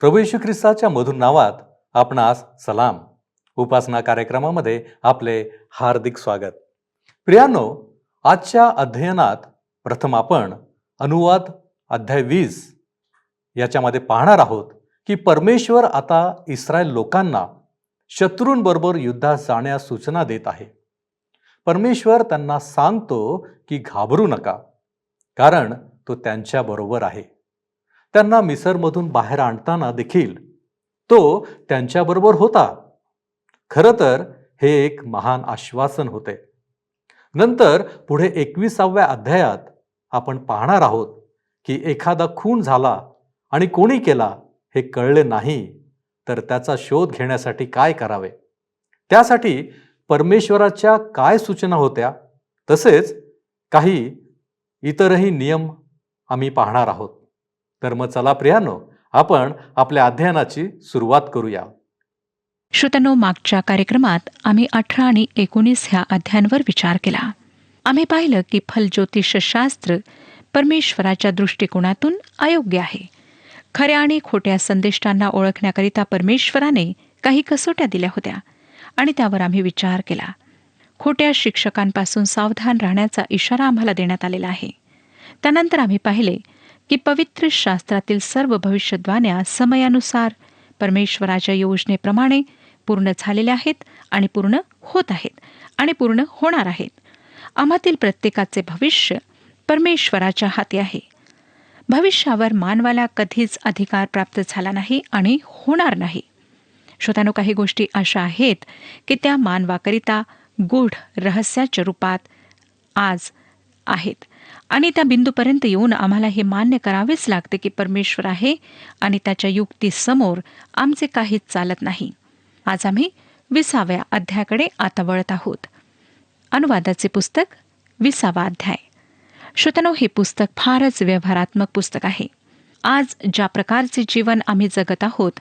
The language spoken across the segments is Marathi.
प्रभू येशू ख्रिस्ताच्या मधुर नावात आपणास सलाम. उपासना कार्यक्रमामध्ये आपले हार्दिक स्वागत. प्रियानो, आजच्या अध्ययनात प्रथम आपण अनुवाद अध्याय 20 याच्यामध्ये पाहणार आहोत की परमेश्वर आता इस्रायल लोकांना शत्रूंबरोबर युद्धात जाण्यास सूचना देत आहे. परमेश्वर त्यांना सांगतो की घाबरू नका, कारण तो त्यांच्या बरोबर आहे. त्यांना मिसरमधून बाहेर आणताना देखील तो त्यांच्याबरोबर होता. खरं तर हे एक महान आश्वासन होते. नंतर पुढे 21व्या अध्यायात आपण पाहणार आहोत की एखादा खून झाला आणि कोणी केला हे कळले नाही तर त्याचा शोध घेण्यासाठी काय करावे, त्यासाठी परमेश्वराच्या काय सूचना होत्या, तसेच काही इतरही नियम आम्ही पाहणार आहोत. तर मग चला प्रियानो, आपण आपल्या अध्ययनाची सुरुवात करूया. श्रोत्यांनो, मागच्या कार्यक्रमात आम्ही 18 आणि 19 ह्या अध्यायांवर विचार केला. आम्ही पाहिलं की फलज्योतिषशास्त्र परमेश्वराच्या दृष्टिकोनातून अयोग्य आहे. खऱ्या आणि खोट्या संदेष्टांना ओळखण्याकरिता परमेश्वराने काही कसोट्या दिल्या होत्या आणि त्यावर आम्ही विचार केला. खोट्या शिक्षकांपासून सावधान राहण्याचा इशारा आम्हाला देण्यात आलेला आहे. त्यानंतर आम्ही पाहिले की पवित्र शास्त्रातील सर्व भविष्यद्वाण्या समयानुसार परमेश्वराच्या योजनेप्रमाणे पूर्ण झालेल्या आहेत आणि पूर्ण होत आहेत आणि पूर्ण होणार आहेत. आम्हातील प्रत्येकाचे भविष्य परमेश्वराच्या हाती आहे. भविष्यावर मानवाला कधीच अधिकार प्राप्त झाला नाही आणि होणार नाही. श्रोत्यांनो, काही गोष्टी अशा आहेत की त्या मानवाकरिता गूढ रहस्याच्या रूपात आज आहेत आणि त्या बिंदूपर्यंत येऊन आम्हाला हे मान्य करावेच लागते की परमेश्वर आहे आणि त्याच्या युक्तीसमोर आमचे काहीच चालत नाही. आज आम्ही 20व्या अध्यायाकडे आता वळत आहोत. अनुवादाचे पुस्तक 20वा अध्याय. श्रोत्यांनो, हे पुस्तक फारच व्यवहारात्मक पुस्तक आहे. आज ज्या प्रकारचे जीवन आम्ही जगत आहोत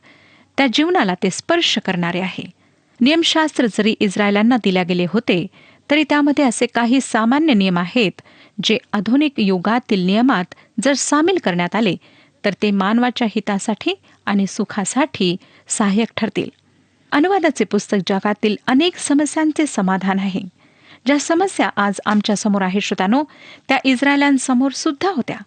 त्या जीवनाला ते स्पर्श करणारे आहे. नियमशास्त्र जरी इस्रायलांना दिल्या गेले होते तरी त्यामध्ये असे काही सामान्य नियम आहेत जे आधुनिक युगातील नियमात जर सामील करण्यात आले तर ते मानवाच्या हितासाठी आणि सुखासाठी सहाय्यक ठरतील. अनुवादाचे पुस्तक जगातील अनेक समस्यांचे समाधान आहे. ज्या समस्या आज आमच्या समोर आहेत श्रोत्यांनो, त्या इस्रायलांसमोर सुद्धा होत्या.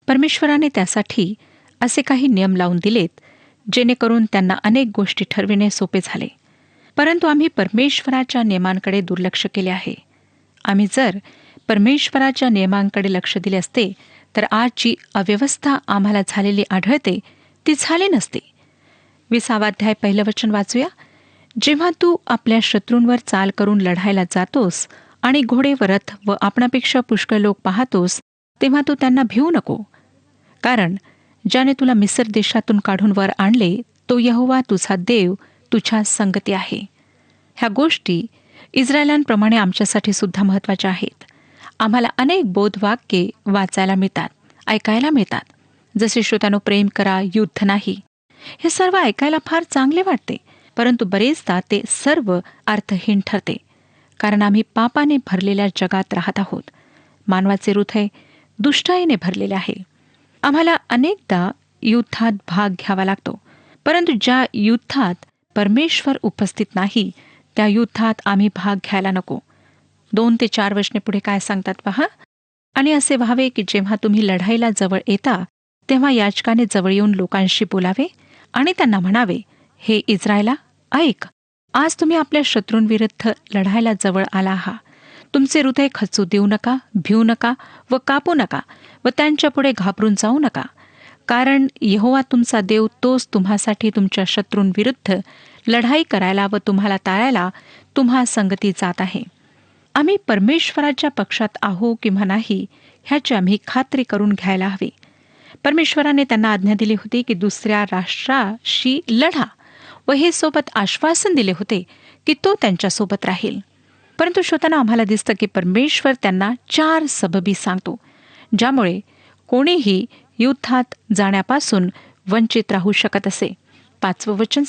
परमेश्वराने त्यासाठी असे काही नियम लावून दिलेत जेणेकरून त्यांना अनेक गोष्टी ठरविणे सोपे झाले. परंतु आम्ही परमेश्वराच्या नियमांकडे दुर्लक्ष केले आहे. आम्ही जर परमेश्वराच्या नियमांकडे लक्ष दिले असते तर आज जी अव्यवस्था आम्हाला झालेली आढळते ती झाली नसती. 20वा अध्याय, पहिलं वचन वाचूया. जेव्हा तू आपल्या शत्रूंवर चाल करून लढायला जातोस आणि घोडे व रथ व आपणापेक्षा पुष्कळ लोक पाहतोस, तेव्हा तू त्यांना भिवू नको. कारण ज्याने तुला मिस्र देशातून काढून वर आणले तो यहोवा तुझा देव तुझ्या संगती आहे. ह्या गोष्टी इस्रायलांप्रमाणे आमच्यासाठी सुद्धा महत्त्वाच्या आहेत. आम्हाला अनेक बोधवाक्ये वाचायला मिळतात, ऐकायला मिळतात. जसे श्रोत्यांनो, प्रेम करा, युद्ध नाही. हे सर्व ऐकायला फार चांगले वाटते, परंतु बरेचदा ते सर्व अर्थहीन ठरते. कारण आम्ही पापाने भरलेल्या जगात राहत आहोत. मानवाचे हृदय दुष्टाईने भरलेले आहे. आम्हाला अनेकदा युद्धात भाग घ्यावा लागतो, परंतु ज्या युद्धात परमेश्वर उपस्थित नाही त्या युद्धात आम्ही भाग घ्यायला नको. 2 ते 4 वचने पुढे काय सांगतात पहा. आणि असे व्हावे की जेव्हा तुम्ही लढाईला जवळ येता तेव्हा याजकाने जवळ येऊन लोकांशी बोलावे आणि त्यांना म्हणावे, हे इस्रायला, ऐक, आज तुम्ही आपल्या शत्रूंविरुद्ध लढायला जवळ आला आहात. तुमचे हृदय खचू देऊ नका, भिवू नका व कापू नका व त्यांच्यापुढे घाबरून जाऊ नका. कारण यहोवा तुमचा देव तोच तुम्हासाठी तुमच्या शत्रूंविरुद्ध लढाई करायला व तुम्हाला तारायला तुम्हा संगती जात आहे. आम्ही परमेश्वराच्या पक्षात आहो किंवा नाही ह्याची आम्ही खात्री करून घ्यायला हवी. परमेश्वराने त्यांना आज्ञा दिली होती की दुसऱ्या राष्ट्राशी लढा व हे सोबत आश्वासन दिले होते की तो त्यांच्यासोबत राहील. परंतु श्रोत्यांनो, आम्हाला दिसतं की परमेश्वर त्यांना 4 सबबी सांगतो ज्यामुळे कोणीही युद्धात जाण्यापासून वंचित राहू शकत असे. 5वं वचन.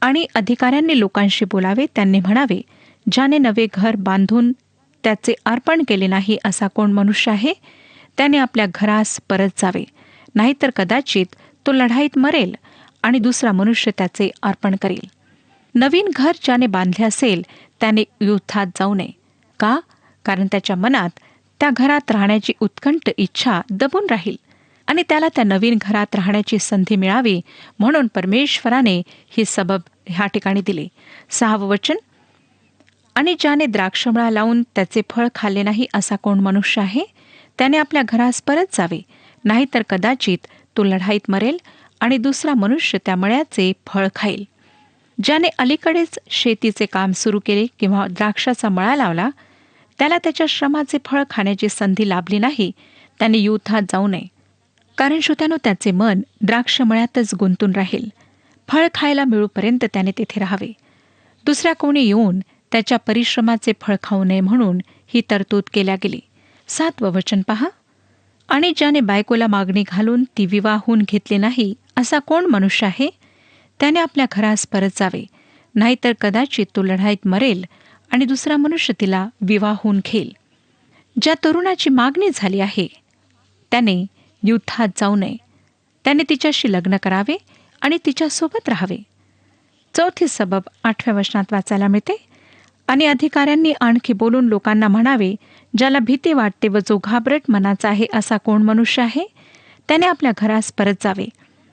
आणि अधिकाऱ्यांनी लोकांशी बोलावे, त्यांनी म्हणावे, ज्याने नवे घर बांधून त्याचे अर्पण केले नाही असा कोण मनुष्य आहे, त्याने आपल्या घरास परत जावे. नाहीतर कदाचित तो लढाईत मरेल आणि दुसरा मनुष्य त्याचे अर्पण करेल. नवीन घर ज्याने बांधले असेल त्याने युद्धात जाऊ नये. का? कारण त्याच्या मनात त्या घरात राहण्याची उत्कंठ इच्छा दबून राहील आणि त्याला त्या नवीन घरात राहण्याची संधी मिळावी म्हणून परमेश्वराने ही सबब ह्या ठिकाणी दिली. 6वं वचन, आणि ज्याने द्राक्षमळा लावून त्याचे फळ खाल्ले नाही असा कोण मनुष्य आहे, त्याने आपल्या घरास परत जावे, नाहीतर कदाचित तो लढाईत मरेल आणि दुसरा मनुष्य त्या मळ्याचे फळ खाईल. ज्याने अलीकडेच शेतीचे काम सुरू केले किंवा द्राक्षाचा मळा लावला, त्याला त्याच्या श्रमाचे फळ खाण्याची संधी लाभली नाही, त्याने युद्धात जाऊ नये. कारण श्रोत्यानो, त्याचे मन द्राक्षमळ्यातच गुंतून राहील. फळ खायला मिळूपर्यंत त्याने तेथे राहावे. दुसऱ्या कोणी येऊन त्याच्या परिश्रमाचे फळ खाऊ नये म्हणून ही तरतूद केल्या गेली. 7वं वचन पहा, आणि ज्याने बायकोला मागणी घालून ती विवाहून घेतली नाही असा कोण मनुष्य आहे, त्याने आपल्या घरास परत जावे, नाहीतर कदाचित तो लढाईत मरेल आणि दुसरा मनुष्य तिला विवाहून घेईल. ज्या तरुणाची मागणी झाली आहे त्याने युद्धात जाऊ नये. त्याने तिच्याशी लग्न करावे आणि तिच्यासोबत राहावे. 4थी सबब 8व्या वचनात वाचायला मिळते, आणि अधिकाऱ्यांनी आणखी बोलून लोकांना म्हणावे, ज्याला भीती वाटते व जो घाबरट मनाचा आहे असा कोण मनुष्य आहे, त्याने आपल्या घरास परत जावे,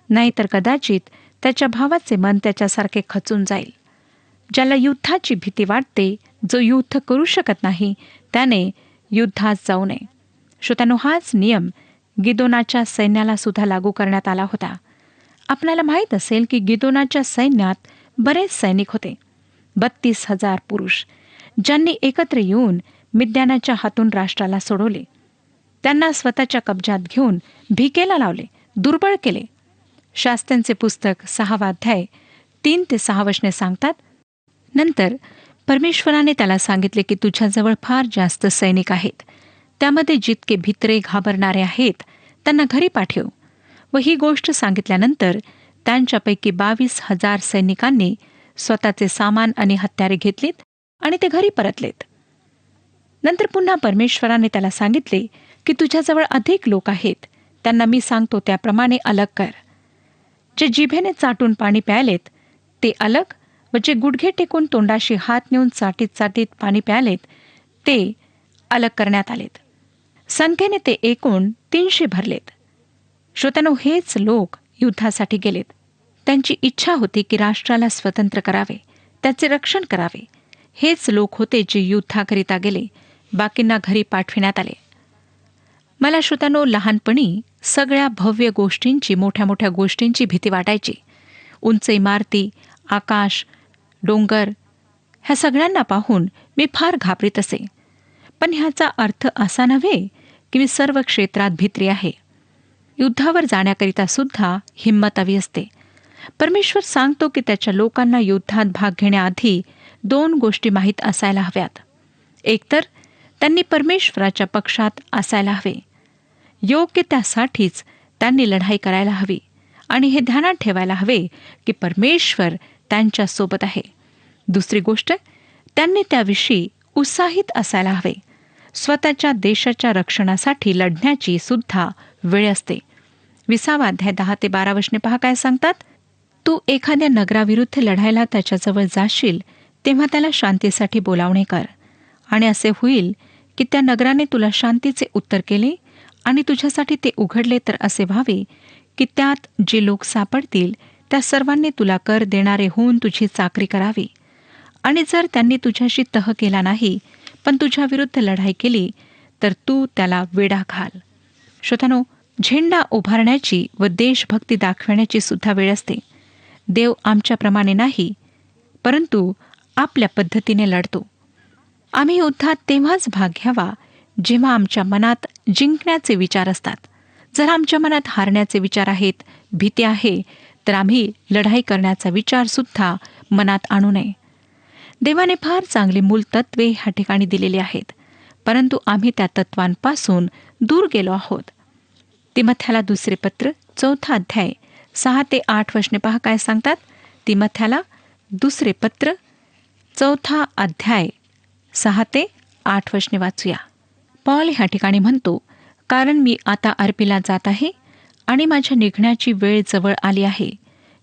नाहीतर कदाचित त्याच्या भावाचे मन त्याच्यासारखे खचून जाईल. ज्याला युद्धाची भीती वाटते, जो युद्ध करू शकत नाही, त्याने युद्धात जाऊ नये. श्रोत्यानो, हाच नियम गिदोनाच्या सैन्याला सुद्धा लागू करण्यात आला होता. आपल्याला माहीत असेल की गिदोनाच्या सैन्यात बरेच सैनिक होते, 32,000 पुरुष, ज्यांनी एकत्र येऊन मिद्यानाच्या हातून राष्ट्राला सोडवले. त्यांना स्वतःच्या कब्जात घेऊन भिकेला लावले, दुर्बळ केले. शास्त्रांचे पुस्तक 6वा अध्याय 3 ते 6 वचने सांगतात, नंतर परमेश्वराने त्याला सांगितले की तुझ्याजवळ फार जास्त सैनिक आहेत. त्यामध्ये जितके भित्रे घाबरणारे आहेत त्यांना घरी पाठव. व ही गोष्ट सांगितल्यानंतर त्यांच्यापैकी 22,000 सैनिकांनी स्वतःचे सामान आणि हत्यारे घेतलीत आणि ते घरी परतलेत. नंतर पुन्हा परमेश्वराने त्याला सांगितले की तुझ्याजवळ अधिक लोक आहेत, त्यांना मी सांगतो त्याप्रमाणे अलग कर. जे जिभेने चाटून पाणी प्यायलेत ते अलग, व जे गुडघे टेकून तोंडाशी हात नेऊन चाटीत चाटीत पाणी प्यायलेत ते अलग करण्यात आलेत. संख्येने ते एकूण 300 भरलेत. श्रोत्यानो, हेच लोक युद्धासाठी गेलेत. त्यांची इच्छा होती की राष्ट्राला स्वतंत्र करावे, त्याचे रक्षण करावे. हेच लोक होते जे युद्धाकरिता गेले. बाकींना घरी पाठविण्यात आले. मला श्रोत्यानो, लहानपणी सगळ्या भव्य गोष्टींची, मोठ्या मोठ्या गोष्टींची भीती वाटायची. उंच इमारती, आकाश, डोंगर, ह्या सगळ्यांना पाहून मी फार घाबरीत असे. पण ह्याचा अर्थ असा नव्हे की मी सर्व क्षेत्रात भित्री आहे. युद्धावर जाण्याकरिता सुद्धा हिंमत हवी असते. परमेश्वर सांगतो की त्याच्या लोकांना युद्धात भाग घेण्याआधी 2 गोष्टी माहीत असायला हव्यात. एकतर त्यांनी परमेश्वराच्या पक्षात असायला हवे. योग्य त्यासाठीच त्यांनी लढाई करायला हवी आणि हे ध्यानात ठेवायला हवे की परमेश्वर त्यांच्यासोबत आहे. दुसरी गोष्ट, त्यांनी त्याविषयी उत्साहित असायला हवे. स्वतःच्या देशाच्या रक्षणासाठी लढण्याची सुद्धा वेळ असते. 20वा अध्याय 10 ते 12 वचने पहा काय सांगतात. तू एखाद्या नगराविरुद्ध लढायला त्याच्याजवळ जाशील तेव्हा त्याला शांतीसाठी बोलावणे कर. आणि असे होईल की त्या नगराने तुला शांतीचे उत्तर केले आणि तुझ्यासाठी ते उघडले तर असे व्हावे की त्यात जे लोक सापडतील त्या सर्वांनी तुला कर देणारे होऊन तुझी चाकरी करावी. आणि जर त्यांनी तुझ्याशी तह केला नाही पण तुझ्या विरुद्ध लढाई केली तर तू त्याला वेढा घाल. श्रोत्यानो, झेंडा उभारण्याची व देशभक्ती दाखवण्याची सुद्धा वेळ असते. देव आमच्याप्रमाणे नाही, परंतु आपल्या पद्धतीने लढतो. आम्ही युद्धात तेव्हाच भाग घ्यावा जेव्हा आमच्या मनात जिंकण्याचे विचार असतात. जर आमच्या मनात हारण्याचे विचार आहेत, भीती आहे, तर आम्ही लढाई करण्याचा विचार सुद्धा मनात आणू नये. देवाने फार चांगली मूलतत्वे ह्या ठिकाणी दिलेली आहेत, परंतु आम्ही त्या तत्वांपासून दूर गेलो आहोत. तिमथ्याला दुसरे पत्र 4था अध्याय 6 ते 8 वचने पहा काय सांगतात. तिमथ्याला दुसरे पत्र 4था अध्याय 6 ते 8 वचने वाचूया. पॉल ह्या ठिकाणी म्हणतो, कारण मी आता अर्पीला जात आहे आणि माझ्या निघण्याची वेळ जवळ आली आहे.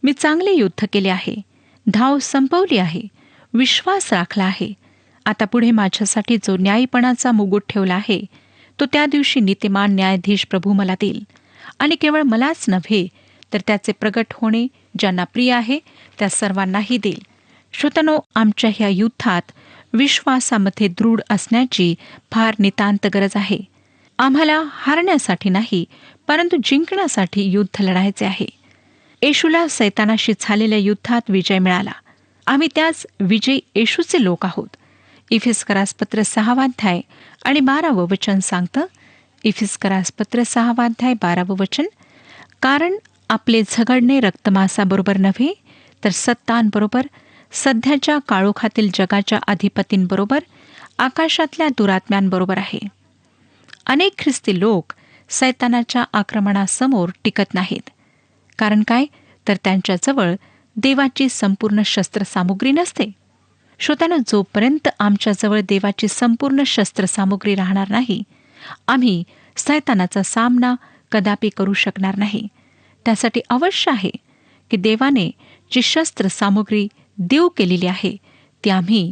मी चांगले युद्ध केले आहे, धाव संपवली आहे, विश्वास राखला आहे. आता पुढे माझ्यासाठी जो न्यायीपणाचा मुकुट ठेवला आहे तो त्या दिवशी नीतिमान न्यायाधीश प्रभू मला देईल. आणि केवळ मलाच नव्हे तर त्याचे प्रगट होणे ज्यांना प्रिय आहे त्या सर्वांनाही देईल. श्रोत्यानो, आमच्या ह्या युद्धात विश्वासामध्ये दृढ असण्याची फार नितांत गरज आहे. आम्हाला हारण्यासाठी नाही, परंतु जिंकण्यासाठी युद्ध लढायचे आहे. येशूला सैतानाशी झालेल्या युद्धात विजय मिळाला. आम्ही त्याच विजयी येशूचे लोक आहोत. इफिस्करासपत्र 6 अध्याय आणि 12 वचन सांगतं. इफिस्करासपत्र 6 अध्याय 12 वचन, कारण आपले झगडणे रक्तमांसाबरोबर नव्हे तर सत्तांबरोबर, सध्याच्या काळोखातील जगाच्या अधिपतींबरोबर, आकाशातल्या दुरात्म्यांबरोबर आहे. अनेक ख्रिस्ती लोक सैतानाच्या आक्रमणासमोर टिकत नाहीत. कारण काय? तर त्यांच्याजवळ देवाची संपूर्ण शस्त्रसामुग्री नसते. श्रोत्यानो, जोपर्यंत आमच्याजवळ देवाची संपूर्ण शस्त्रसामुग्री राहणार नाही, आम्ही सैतानाचा सामना कदापि करू शकणार नाही. त्यासाठी अवश्य आहे की देवाने जी शस्त्रसामुग्री देऊ केलेली आहे ती आम्ही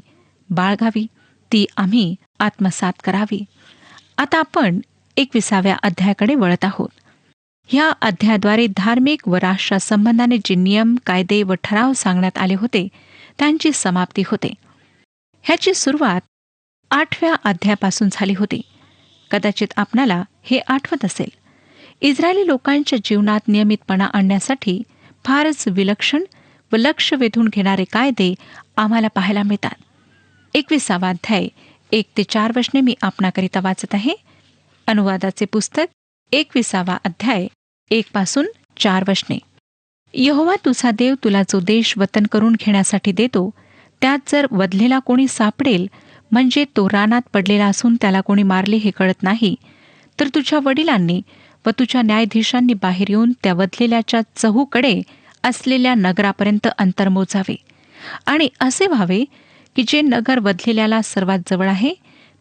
बाळगावी, ती आम्ही आत्मसात करावी. आता आपण 21व्या अध्यायाकडे वळत आहोत. ह्या अध्यायाद्वारे धार्मिक व राष्ट्रासंबंधाने जे नियम, कायदे व ठराव सांगण्यात आले होते त्यांची समाप्ती होते. ह्याची सुरुवात 8व्या अध्यायापासून झाली होती. कदाचित आपणाला हे आठवत असेल. इस्रायली लोकांच्या जीवनात नियमितपणा आणण्यासाठी फारच विलक्षण व लक्ष वेधून घेणारे कायदे आम्हाला पाहायला मिळतात. 21वा अध्याय 1 ते 4 वचने मी आपणाकरिता वाचत आहे. अनुवादाचे पुस्तक 21वा अध्याय 1 पासून 4 वचने. यहोवा तुझा देव तुला जो देश वतन करून घेण्यासाठी देतो, त्यात जर वधलेला कोणी सापडेल, म्हणजे तो रानात पडलेला असून त्याला कोणी मारले हे कळत नाही, तर तुझ्या वडिलांनी व तुझ्या न्यायाधीशांनी बाहेर येऊन त्या वधलेल्याच्या चहूकडे असलेल्या नगरापर्यंत अंतर मोजावे. आणि असे व्हावे की जे नगर वधलेल्याला सर्वात जवळ आहे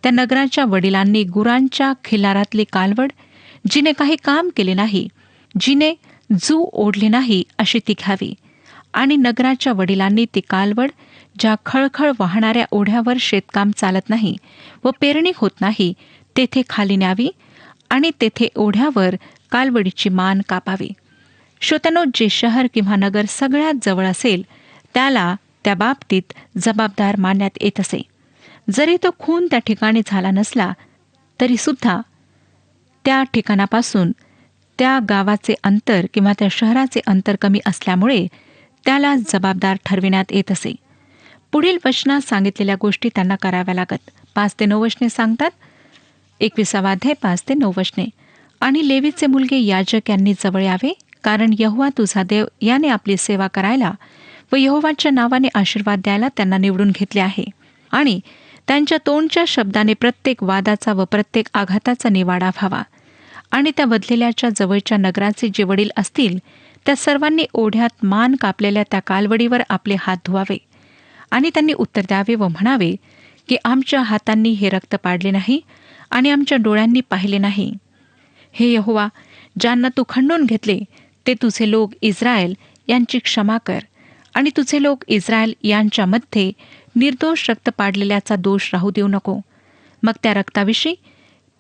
त्या नगराच्या वडिलांनी गुरांच्या खिल्लारातली कालवड, जिने काही काम केले नाही, जिने जू ओढले नाही, अशी ती घ्यावी. आणि नगराच्या वडिलांनी ती कालवड, ज्या खळखळ वाहणाऱ्या ओढ्यावर शेतकाम चालत नाही व पेरणी होत नाही, तेथे खाली न्यावी आणि तेथे ओढ्यावर कालवडीची मान कापावी. श्रोत्यानो, जे शहर किंवा नगर सगळ्यात जवळ असेल त्याला त्या बाबतीत जबाबदार मानण्यात येत असे. जरी तो खून त्या ठिकाणी झाला नसला तरी सुद्धा त्या ठिकाणापासून त्या गावाचे अंतर किंवा त्या शहराचे अंतर कमी असल्यामुळे त्याला जबाबदार ठरविण्यात येत असे. पुढील वचनात सांगितलेल्या गोष्टी त्यांना कराव्या लागत. 5 ते 9 वचने सांगतात. 21वा अध्याय 5 ते 9 वचने. आणि लेवीचे मुलगे याजक यांनी जवळ यावे, कारण यहोवा तुझा देव याने आपली सेवा करायला व यहोवाच्या नावाने आशीर्वाद द्यायला त्यांना निवडून घेतले आहे. आणि त्यांच्या तोंडच्या शब्दाने प्रत्येक वादाचा व प्रत्येक आघाताचा निवाडा व्हावा. आणि त्या वधलेल्याच्या जवळच्या नगराचे जे वडील असतील त्या सर्वांनी ओढ्यात मान कापलेल्या त्या कालवडीवर आपले हात धुवावे. आणि त्यांनी उत्तर द्यावे व म्हणावे की आमच्या हातांनी हे रक्त पाडले नाही आणि आमच्या डोळ्यांनी पाहिले नाही. हे यहोवा, ज्यांना तू खंडून घेतले ते तुझे लोक इस्रायल यांची क्षमा कर. आणि तुझे लोक इस्रायल यांच्यामध्ये निर्दोष रक्त पाडलेल्याचा दोष राहू देऊ नको. मग त्या रक्ताविषयी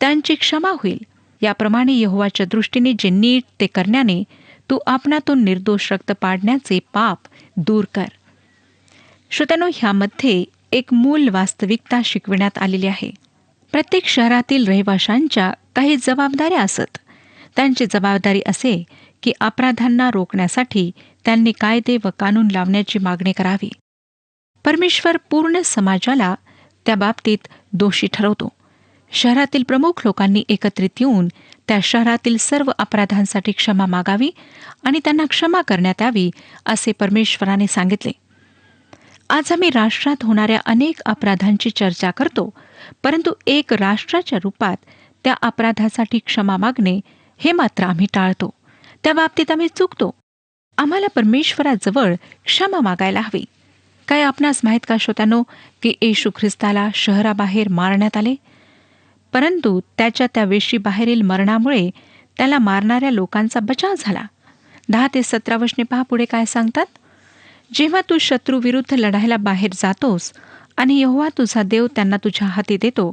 त्यांची क्षमा होईल. याप्रमाणे यहोवाच्या दृष्टीने जे नीट ते करण्याने तू आपणातून निर्दोष रक्त पाडण्याचे पाप दूर कर. श्रोत्यानो, ह्यामध्ये एक मूल वास्तविकता शिकविण्यात आलेली आहे. प्रत्येक शहरातील रहिवाशांच्या काही जबाबदाऱ्या असत. त्यांची जबाबदारी असे की अपराधांना रोखण्यासाठी त्यांनी कायदे व कानून लावण्याची मागणी करावी. परमेश्वर पूर्ण समाजाला त्या बाबतीत दोषी ठरवतो. शहरातील प्रमुख लोकांनी एकत्रित येऊन त्या शहरातील सर्व अपराधांसाठी क्षमा मागावी आणि त्यांना क्षमा करण्यात यावी, असे परमेश्वराने सांगितले. आज आम्ही राष्ट्रात होणाऱ्या अनेक अपराधांची चर्चा करतो, परंतु एक राष्ट्राच्या रूपात त्या अपराधासाठी क्षमा मागणे हे मात्र आम्ही टाळतो. त्या बाबतीत आम्ही चुकतो. आम्हाला परमेश्वराजवळ क्षमा मागायला हवी. काय आपणास माहीत का श्रोत्यानो की येशू ख्रिस्ताला शहराबाहेर मारण्यात आले, परंतु त्याच्या त्या वेशीबाहेरील मरणामुळे त्याला मारणाऱ्या लोकांचा बचाव झाला. 10 ते 17 वचने पहा पुढे काय सांगतात. जेव्हा तू शत्रू विरुद्ध लढायला बाहेर जातोस आणि यहोवा तुझा देव त्यांना तुझ्या हाती देतो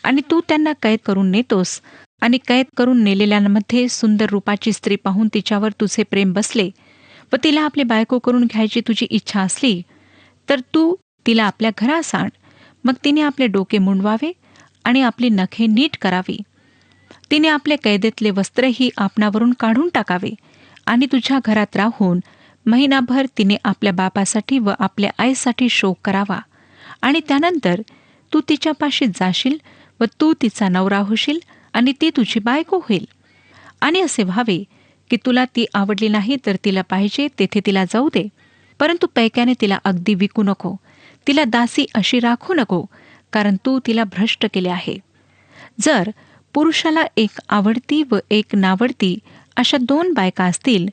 आणि तू त्यांना कैद करून नेतोस आणि कैद करून नेलेल्यांमध्ये सुंदर रूपाची स्त्री पाहून तिच्यावर तुझे प्रेम बसले व तिला आपली बायको करून घ्यायची तुझी इच्छा असली, तर तू तिला आपल्या घरास आण. मग तिने आपले डोके मुंडवावे आणि आपली नखे नीट करावी. तिने आपले कैदेतले वस्त्रही आपणावरून काढून टाकावे आणि तुझ्या घरात राहून महिनाभर तिने आपल्या बापासाठी व आपल्या आईसाठी शोक करावा. आणि त्यानंतर तू तिच्यापाशी जाशील व तू तिचा नवरा होशील आणि ती तुझी बायको होईल. आणि असे व्हावे की तुला ती आवडली नाही तर तिला पाहिजे तेथे तिला जाऊ दे, परंतु पैक्याने तिला अगदी विकू नको, तिला दासी अशी राखू नको, कारण तू तिला भ्रष्ट केले आहे. जर पुरुषाला एक आवडती व एक नावडती अशा 2 बायका असतील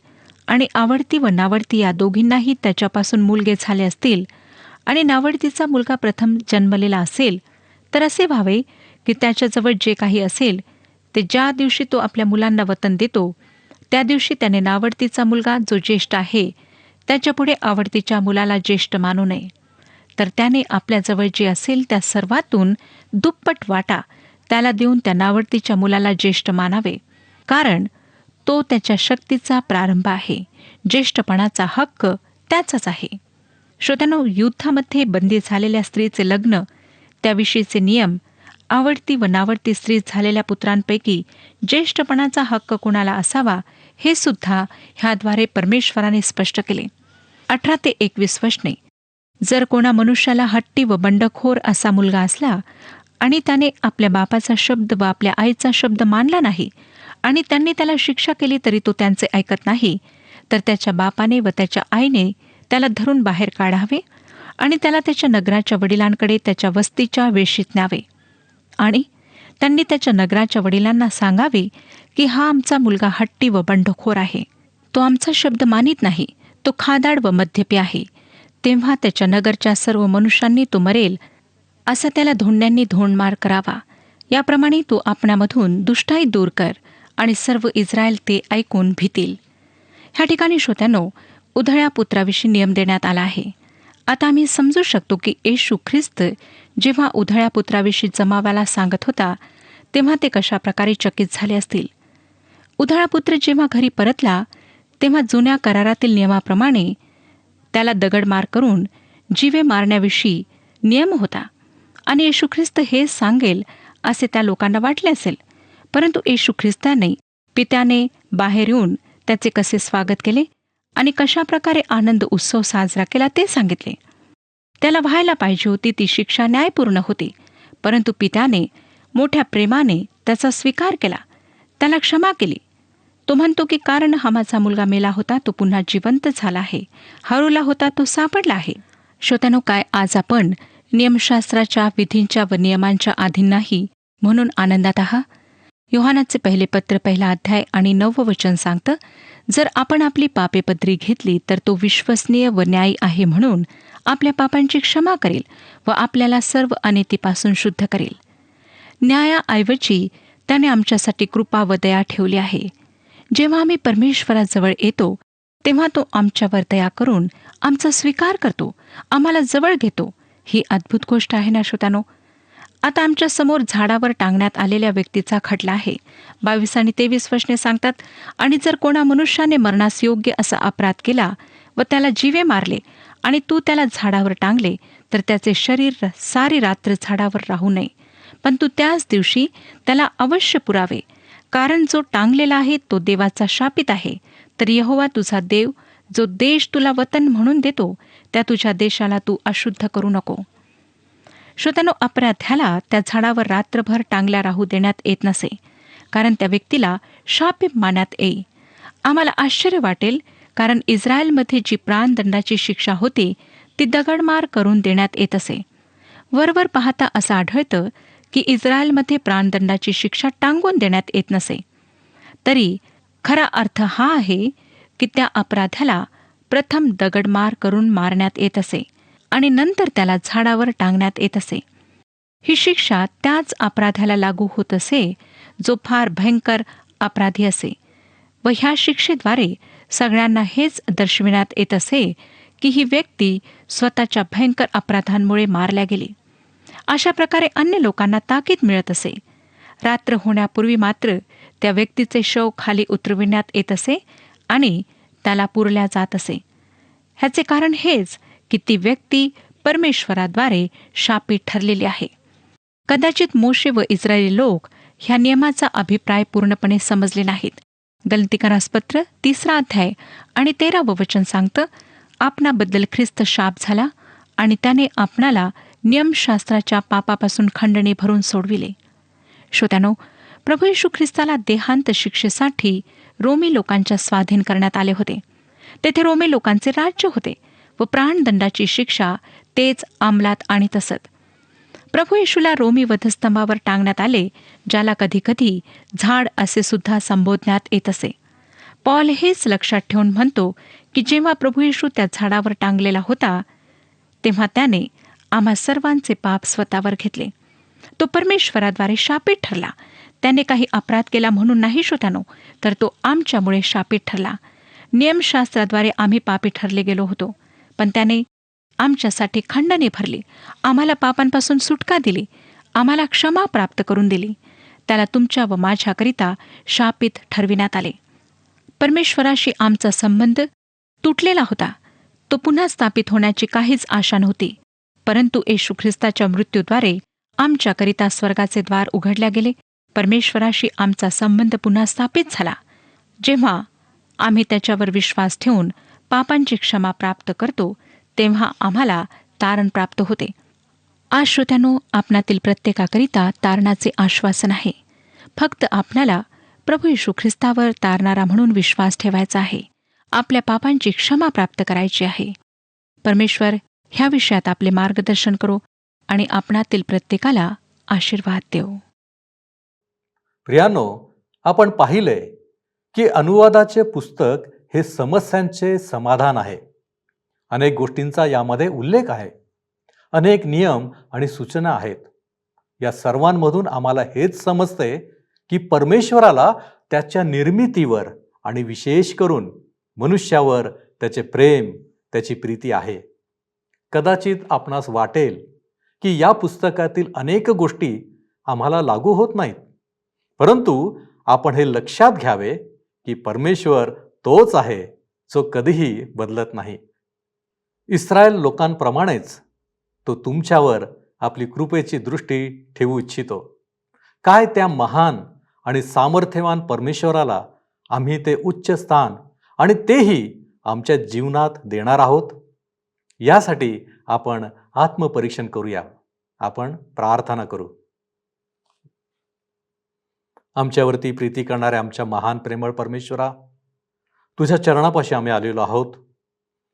आणि आवडती व नावडती या दोघींनाही त्याच्यापासून मुलगे झाले असतील आणि नावडतीचा मुलगा प्रथम जन्मलेला असेल, तर असे व्हावे की त्याच्याजवळ जे काही असेल ते ज्या दिवशी तो आपल्या मुलांना वतन देतो त्या दिवशी त्याने नावडतीचा मुलगा जो ज्येष्ठ आहे त्याच्यापुढे आवडतीच्या मुलाला ज्येष्ठ मानू नये, तर त्याने आपल्याजवळ जे असेल त्या सर्वातून दुप्पट वाटा त्याला देऊन त्या नावडतीच्या मुलाला ज्येष्ठ मानावे, कारण तो त्याच्या शक्तीचा प्रारंभ आहे. ज्येष्ठपणाचा हक्क त्याचाच आहे. श्रोत्यांनो, युद्धामध्ये बंदी झालेल्या स्त्रीचे लग्न, त्याविषयीचे नियम, आवडती व नावडती स्त्री झालेल्या पुत्रांपैकी ज्येष्ठपणाचा हक्क कुणाला असावा हे सुद्धा ह्याद्वारे परमेश्वराने स्पष्ट केले. 18 ते 21 वचने. जर कोणा मनुष्याला हट्टी व बंडखोर असा मुलगा असला आणि त्याने आपल्या बापाचा शब्द व आपल्या आईचा शब्द मानला नाही आणि त्यांनी त्याला शिक्षा केली तरी तो त्यांचे ऐकत नाही, तर त्याच्या बापाने व त्याच्या आईने त्याला धरून बाहेर काढावे आणि त्याला त्याच्या नगराच्या वडिलांकडे त्याच्या वस्तीच्या वेशीत न्यावे. आणि त्यांनी त्याच्या नगराच्या वडिलांना सांगावे की हा आमचा मुलगा हट्टी व बंडखोर आहे, तो आमचा शब्द मानित नाही, तो खादाड व मद्यपी आहे. तेव्हा त्याच्या नगरच्या सर्व मनुष्यांनी तो मरेल असा त्याला धोंड्यांनी धोंडमार करावा. याप्रमाणे तू आपणामधून दुष्टाई दूर कर आणि सर्व इस्रायल ते ऐकून भीतील. ह्या ठिकाणी श्रोत्यांनो, उधळ्या पुत्राविषयी नियम देण्यात आला आहे. आता आम्ही समजू शकतो की येशू ख्रिस्त जेव्हा उधळ्या पुत्राविषयी जमावाला सांगत होता तेव्हा ते कशा प्रकारे चकित झाले असतील. उधळा पुत्र जेव्हा घरी परतला तेव्हा जुन्या करारातील नियमाप्रमाणे त्याला दगडमार करून जीवे मारण्याविषयी नियम होता आणि येशू ख्रिस्त हे सांगेल असे त्या लोकांना वाटले असेल. परंतु येशू ख्रिस्ताने पित्याने बाहेर येऊन त्याचे कसे स्वागत केले आणि कशा प्रकारे आनंद उत्सव साजरा केला ते सांगितले. त्याला व्हायला पाहिजे होती ती शिक्षा न्यायपूर्ण होती, परंतु पित्याने मोठ्या प्रेमाने त्याचा स्वीकार केला, त्याला क्षमा केली. तो म्हणतो की कारण हा माझा मुलगा मेला होता तो पुन्हा जिवंत झाला आहे, हरवला होता तो सापडला आहे. श्रोत्यानो, काय आज आपण नियमशास्त्राच्या विधींच्या व नियमांच्या अधीन नाही म्हणून आनंदात आहात? योहानाचे पहिले पत्र 1 अध्याय आणि 9 वचन सांगतं, जर आपण आपली पापे पदरी घेतली तर तो विश्वसनीय व न्यायी आहे म्हणून आपल्या पापांची क्षमा करेल व आपल्याला सर्व अनितीपासून शुद्ध करेल. न्यायाऐवजी त्याने आमच्यासाठी कृपा व दया ठेवली आहे. जेव्हा आम्ही परमेश्वराजवळ येतो तेव्हा तो आमच्यावर दया करून आमचा स्वीकार करतो, आम्हाला जवळ घेतो. ही अद्भुत गोष्ट आहे ना श्रोत्यानो. आता आमच्या समोर झाडावर टांगण्यात आलेल्या व्यक्तीचा खटला आहे. 22 आणि 23 वचने सांगतात, आणि जर कोणा मनुष्याने मरणास योग्य असा अपराध केला व त्याला जीवे मारले आणि तू त्याला झाडावर टांगले, तर त्याचे शरीर सारी रात्र झाडावर राहू नये, पण तू त्याच दिवशी त्याला अवश्य पुरावे, कारण जो टांगलेला आहे तो देवाचा शापित आहे. तर यहोवा तुझा देव जो देश तुला वतन म्हणून देतो त्या तुझ्या देशाला तू अशुद्ध करू नको. श्रोत्यानो, अपराध्याला त्या झाडावर रात्रभर टांगल्या राहू देण्यात येत नसे, कारण त्या व्यक्तीला शापित मानण्यात येई. आम्हाला आश्चर्य वाटेल, कारण इस्रायलमध्ये जी प्राणदंडाची शिक्षा होती ती दगडमार करून देण्यात येत असे. वरवर पाहता असं आढळतं की इस्रायलमध्ये प्राणदंडाची शिक्षा टांगून देण्यात येत नसे. तरी खरा अर्थ हा आहे की त्या अपराध्याला प्रथम दगडमार करून मारण्यात येत असे आणि नंतर त्याला झाडावर टांगण्यात येत असे. ही शिक्षा त्याच अपराध्याला लागू होत असे जो फार भयंकर अपराधी असे व ह्या शिक्षेद्वारे सगळ्यांना हेच दर्शविण्यात येत असे की ही व्यक्ती स्वतःच्या भयंकर अपराधांमुळे मारल्या गेली. अशा प्रकारे अन्य लोकांना ताकीद मिळत असे. रात्र होण्यापूर्वी मात्र त्या व्यक्तीचे शव खाली उतरविण्यात येत असे आणि त्याला पुरल्या जात असे. ह्याचे कारण हेच की ती व्यक्ती परमेश्वराद्वारे शापित ठरलेली आहे. कदाचित मोशे व इस्रायली लोक ह्या नियमाचा अभिप्राय पूर्णपणे समजले नाहीत. गलतीकारासपत्र 3 अध्याय आणि 13 वचन सांगतं, आपणाबद्दल ख्रिस्त शाप झाला आणि त्याने आपणाला नियमशास्त्राच्या पापापासून खंडणी भरून सोडविले. श्रोत्यानो, प्रभू येशू ख्रिस्ताला देहांत शिक्षेसाठी रोमी लोकांच्या स्वाधीन करण्यात आले होते. तेथे रोमी लोकांचे राज्य होते व प्राणदंडाची शिक्षा तेच अंमलात आणीत असत. प्रभू येशूला रोमी वधस्तंभावर टांगण्यात आले, ज्याला कधीकधी झाड असे सुद्धा संबोधण्यात येत असे. पॉल हेच लक्षात ठेवून म्हणतो की जेव्हा प्रभू येशू त्या झाडावर टांगलेला होता तेव्हा त्याने आम्हा सर्वांचे पाप स्वतःवर घेतले. तो परमेश्वराद्वारे शापित ठरला. त्याने काही अपराध केला म्हणून नाही श्रोत्यानो, तर तो आमच्यामुळे शापित ठरला. नियमशास्त्राद्वारे आम्ही पापी ठरले गेलो होतो, पण त्याने आमच्यासाठी खंडणी भरली, आम्हाला पापांपासून सुटका दिली, आम्हाला क्षमा प्राप्त करून दिली. त्याला तुमच्या व माझ्याकरिता शापित ठरविण्यात आले. परमेश्वराशी आमचा संबंध तुटलेला होता. तो पुन्हा स्थापित होण्याची काहीच आशा नव्हती. परंतु येशू ख्रिस्ताच्या मृत्यूद्वारे आमच्याकरिता स्वर्गाचे द्वार उघडल्या गेले. परमेश्वराशी आमचा संबंध पुन्हा स्थापित झाला. जेव्हा आम्ही त्याच्यावर विश्वास ठेवून पापांची क्षमा प्राप्त करतो तेव्हा आम्हाला तारण प्राप्त होते. आज श्रोत्यानो, आपणातील प्रत्येकाकरिता तारणाचे आश्वासन आहे. फक्त आपणाला प्रभू येशू ख्रिस्तावर तारणारा म्हणून विश्वास ठेवायचा आहे. आपल्या पापांची क्षमा प्राप्त करायची आहे. परमेश्वर ह्या विषयात आपले मार्गदर्शन करो आणि आपणातील प्रत्येकाला आशीर्वाद देव. प्रियानो, आपण पाहिले की अनुवादाचे पुस्तक हे समस्यांचे समाधान आहे. अनेक गोष्टींचा यामध्ये उल्लेख आहे. अनेक नियम आणि सूचना आहेत. या सर्वांमधून आम्हाला हेच समजते की परमेश्वराला त्याच्या निर्मितीवर आणि विशेष करून मनुष्यावर त्याचे प्रेम, त्याची प्रीती आहे. कदाचित आपणास वाटेल की या पुस्तकातील अनेक गोष्टी आम्हाला लागू होत नाहीत, परंतु आपण हे लक्षात घ्यावे की परमेश्वर तोच आहे जो कधीही बदलत नाही. इस्रायल लोकांप्रमाणेच तो तुमच्यावर आपली कृपेची दृष्टी ठेवू इच्छितो. काय त्या महान आणि सामर्थ्यवान परमेश्वराला आम्ही ते उच्च स्थान आणि तेही आमच्या जीवनात देणार आहोत. यासाठी आपण आत्मपरीक्षण करूया. आपण प्रार्थना करू. आमच्यावरती प्रीती करणाऱ्या आमच्या महान प्रेमळ परमेश्वरा, तुझ्या चरणापाशी आम्ही आलेलो आहोत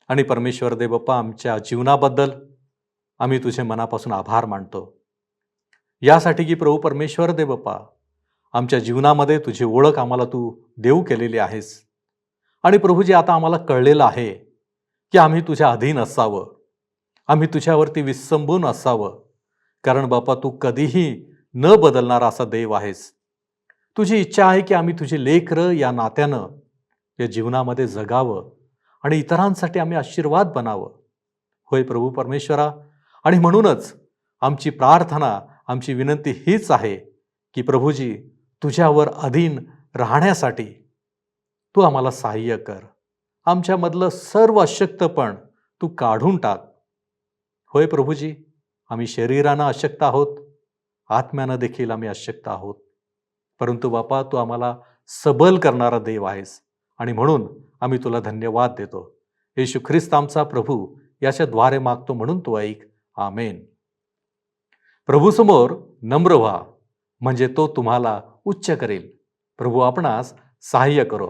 आणि परमेश्वर देव बाप्पा, आमच्या जीवनाबद्दल आम्ही तुझे मनापासून आभार मानतो. यासाठी की प्रभू परमेश्वर देव बाप्पा, आमच्या जीवनामध्ये तुझी ओळख आम्हाला तू देऊ केलेली आहेस. आणि प्रभूजी, आता आम्हाला कळलेलं आहे की आम्ही तुझ्या अधीन असावं, आम्ही तुझ्यावरती विसंबून असावं, कारण बाप्पा तू कधीही न बदलणारा असा देव आहेस. तुझी इच्छा आहे की आम्ही तुझी लेकरं या नात्यानं या जीवनामध्ये जगावं आणि इतरांसाठी आम्ही आशीर्वाद बनावं. होय प्रभू परमेश्वरा, आणि म्हणूनच आमची प्रार्थना, आमची विनंती हीच आहे की प्रभूजी, तुझ्यावर अधीन राहण्यासाठी तू आम्हाला सहाय्य कर. आमच्यामधलं सर्व अशक्तपण तू काढून टाक. होय प्रभूजी, आम्ही शरीरानं अशक्त आहोत, आत्म्यानं देखील आम्ही अशक्त आहोत, परंतु बापा तू आम्हाला सबल करणारा देव आहेस आणि म्हणून आम्ही तुला धन्यवाद देतो. येशू ख्रिस्त आमचा प्रभू याच्या द्वारे मागतो म्हणून तू ऐक. आमेन. प्रभूसमोर नम्र व्हा, म्हणजे तो तुम्हाला उच्च करेल. प्रभू आपणास सहाय्य करो.